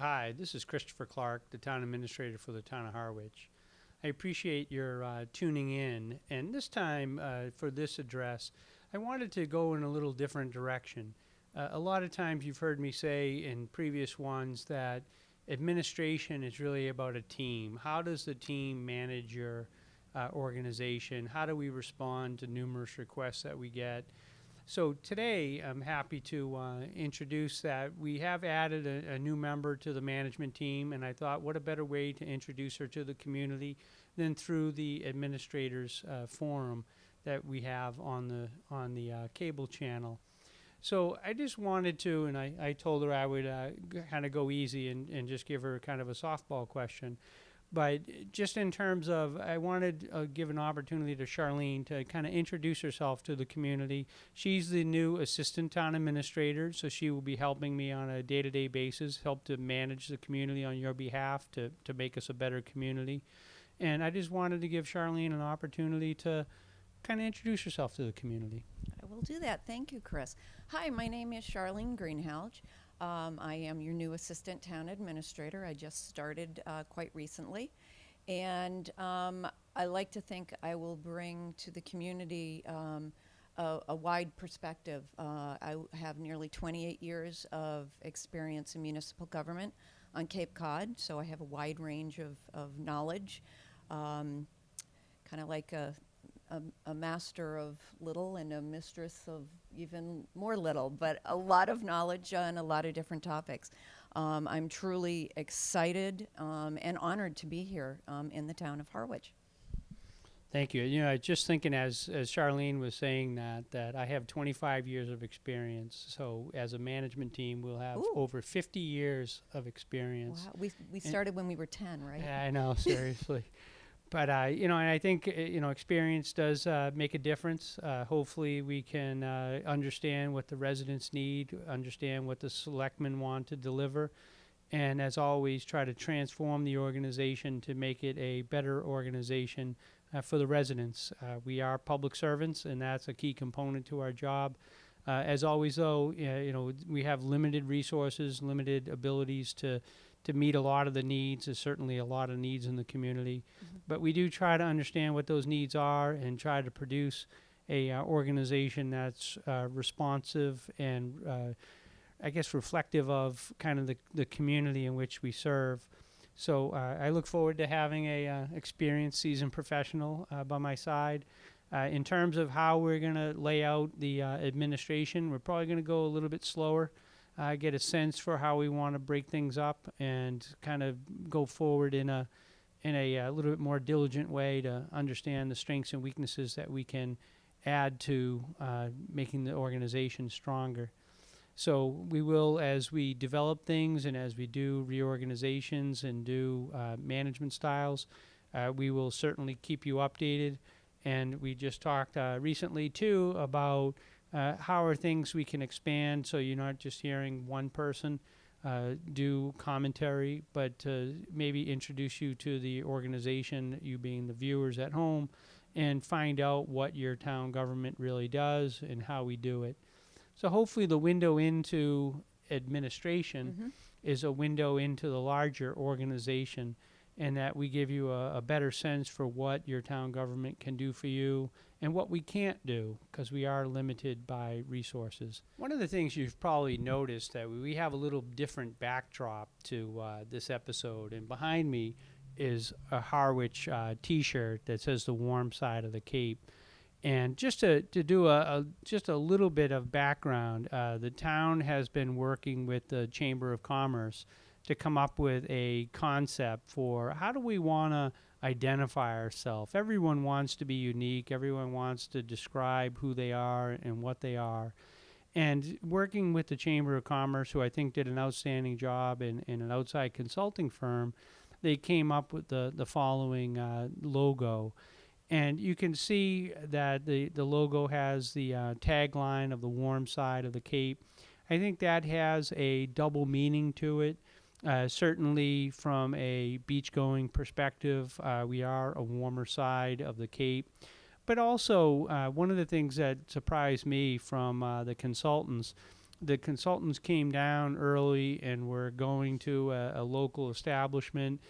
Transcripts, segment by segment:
Hi, this is Christopher Clark, the town administrator for the town of Harwich. I appreciate your tuning in, and this time for this address, I wanted to go in a little different direction. A lot of times you've heard me say in previous ones that administration is really about a team. How does the team manage your organization? How do we respond to numerous requests that we get? So today, I'm happy to introduce that we have added a new member to the management team, and I thought, what a better way to introduce her to the community than through the administrators forum that we have on the cable channel. So I just wanted to, and I told her I would kind of go easy and just give her kind of a softball question. But just in terms of, I wanted to give an opportunity to Charleen to kind of introduce herself to the community. She's the new assistant town administrator, so she will be helping me on a day-to-day basis, help to manage the community on your behalf to make us a better community. And I just wanted to give Charleen an opportunity to kind of introduce herself to the community. I will do that. Thank you, Chris. Hi, my name is Charleen Greenhalgh. I am your new assistant town administrator. I just started quite recently. And I like to think I will bring to the community a wide perspective. I have nearly 28 years of experience in municipal government on Cape Cod, so I have a wide range of knowledge, kind of like a master of little and a mistress of even more little, but a lot of knowledge on a lot of different topics. I'm truly excited and honored to be here in the town of Harwich. Thank you. You know, just thinking as Charleen was saying that I have 25 years of experience. So as a management team, we'll have Ooh. over 50 years of experience. Wow, we started when we were 10, right? Yeah, I know, seriously. But you know, and I think you know, experience does make a difference. Hopefully, we can understand what the residents need, understand what the selectmen want to deliver, and as always, try to transform the organization to make it a better organization for the residents. We are public servants, and that's a key component to our job. As always, though, you know, we have limited resources, limited abilities to meet a lot of the needs. There's certainly a lot of needs in the community, but we do try to understand what those needs are and try to produce a organization that's responsive and I guess reflective of kind of the community in which we serve. So I look forward to having a experienced, seasoned professional by my side. In terms of how we're going to lay out the administration, we're probably going to go a little bit slower. Get a sense for how we want to break things up and kind of go forward in a little bit more diligent way to understand the strengths and weaknesses that we can add to making the organization stronger. So we will, as we develop things and as we do reorganizations and do management styles, we will certainly keep you updated. And we just talked recently too about how are things we can expand so you're not just hearing one person do commentary, but maybe introduce you to the organization, you being the viewers at home, and find out what your town government really does and how we do it. So hopefully the window into administration is a window into the larger organization, and that we give you a better sense for what your town government can do for you and what we can't do, because we are limited by resources. One of the things you've probably noticed that we have a little different backdrop to this episode, and behind me is a Harwich t-shirt that says the warm side of the Cape. And just to do just a little bit of background, the town has been working with the Chamber of Commerce to come up with a concept for how do we want to identify ourselves. Everyone wants to be unique. Everyone wants to describe who they are and what they are. And working with the Chamber of Commerce, who I think did an outstanding job in an outside consulting firm, they came up with the following logo. And you can see that the logo has the tagline of the warm side of the Cape. I think that has a double meaning to it. Certainly from a beach-going perspective, we are a warmer side of the Cape. But also, one of the things that surprised me from the consultants the consultants came down early and were going to a local establishment,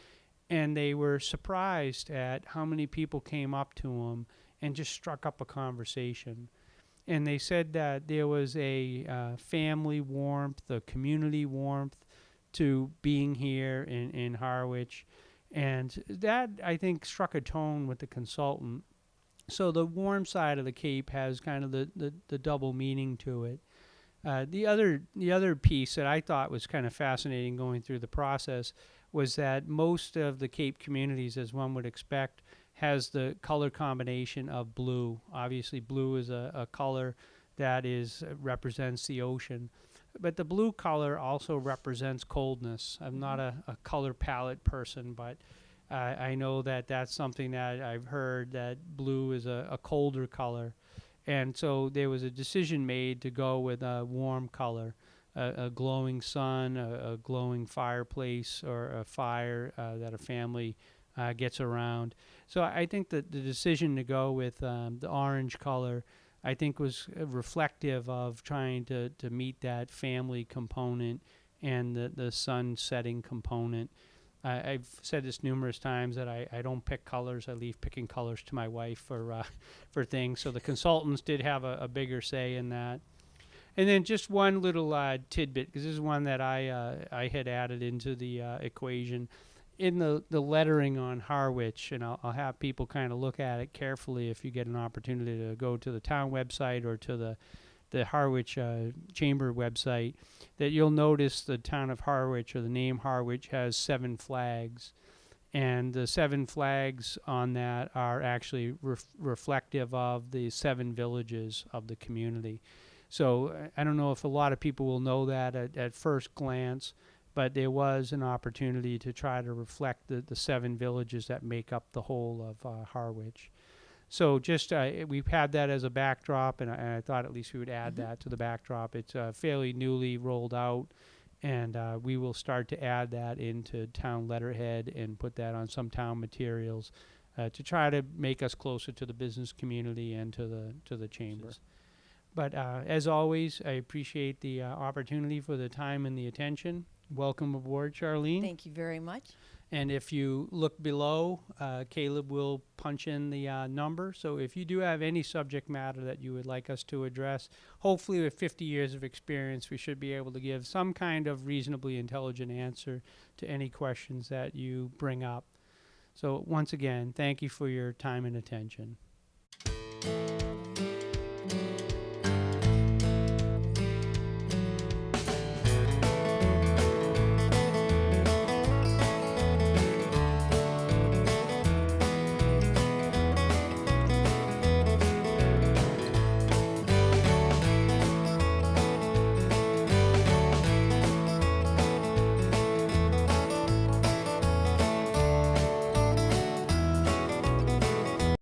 and they were surprised at how many people came up to them and just struck up a conversation. And they said that there was a family warmth, a community warmth to being here in Harwich. And that, I think, struck a tone with the consultant. So the warm side of the Cape has kind of the double meaning to it. The other piece that I thought was kind of fascinating going through the process was that most of the Cape communities, as one would expect, has the color combination of blue. Obviously, blue is a color that represents the ocean, but the blue color also represents coldness. I'm not a color palette person, but I know that that's something that I've heard, that blue is a colder color. And so there was a decision made to go with a warm color, a glowing sun, a glowing fireplace, or a fire that a family gets around. So I think that the decision to go with the orange color, I think, was reflective of trying to meet that family component and the sun setting component. I've said this numerous times that I don't pick colors. I leave picking colors to my wife for things. So the consultants did have a bigger say in that. And then just one little tidbit, because this is one that I had added into the equation. In the lettering on Harwich, and I'll have people kind of look at it carefully if you get an opportunity to go to the town website or to the Harwich Chamber website, that you'll notice the town of Harwich, or the name Harwich, has 7 flags. And the 7 flags on that are actually reflective of the 7 villages of the community. So I don't know if a lot of people will know that at first glance, but there was an opportunity to try to reflect the 7 villages that make up the whole of Harwich. So just we've had that as a backdrop, and I thought at least we would add that to the backdrop. It's fairly newly rolled out, and we will start to add that into town letterhead and put that on some town materials to try to make us closer to the business community and to the chamber. But as always, I appreciate the opportunity for the time and the attention. Welcome aboard, Charleen. Thank you very much. And if you look below, Caleb will punch in the number. So if you do have any subject matter that you would like us to address, hopefully with 50 years of experience, we should be able to give some kind of reasonably intelligent answer to any questions that you bring up. So once again, thank you for your time and attention.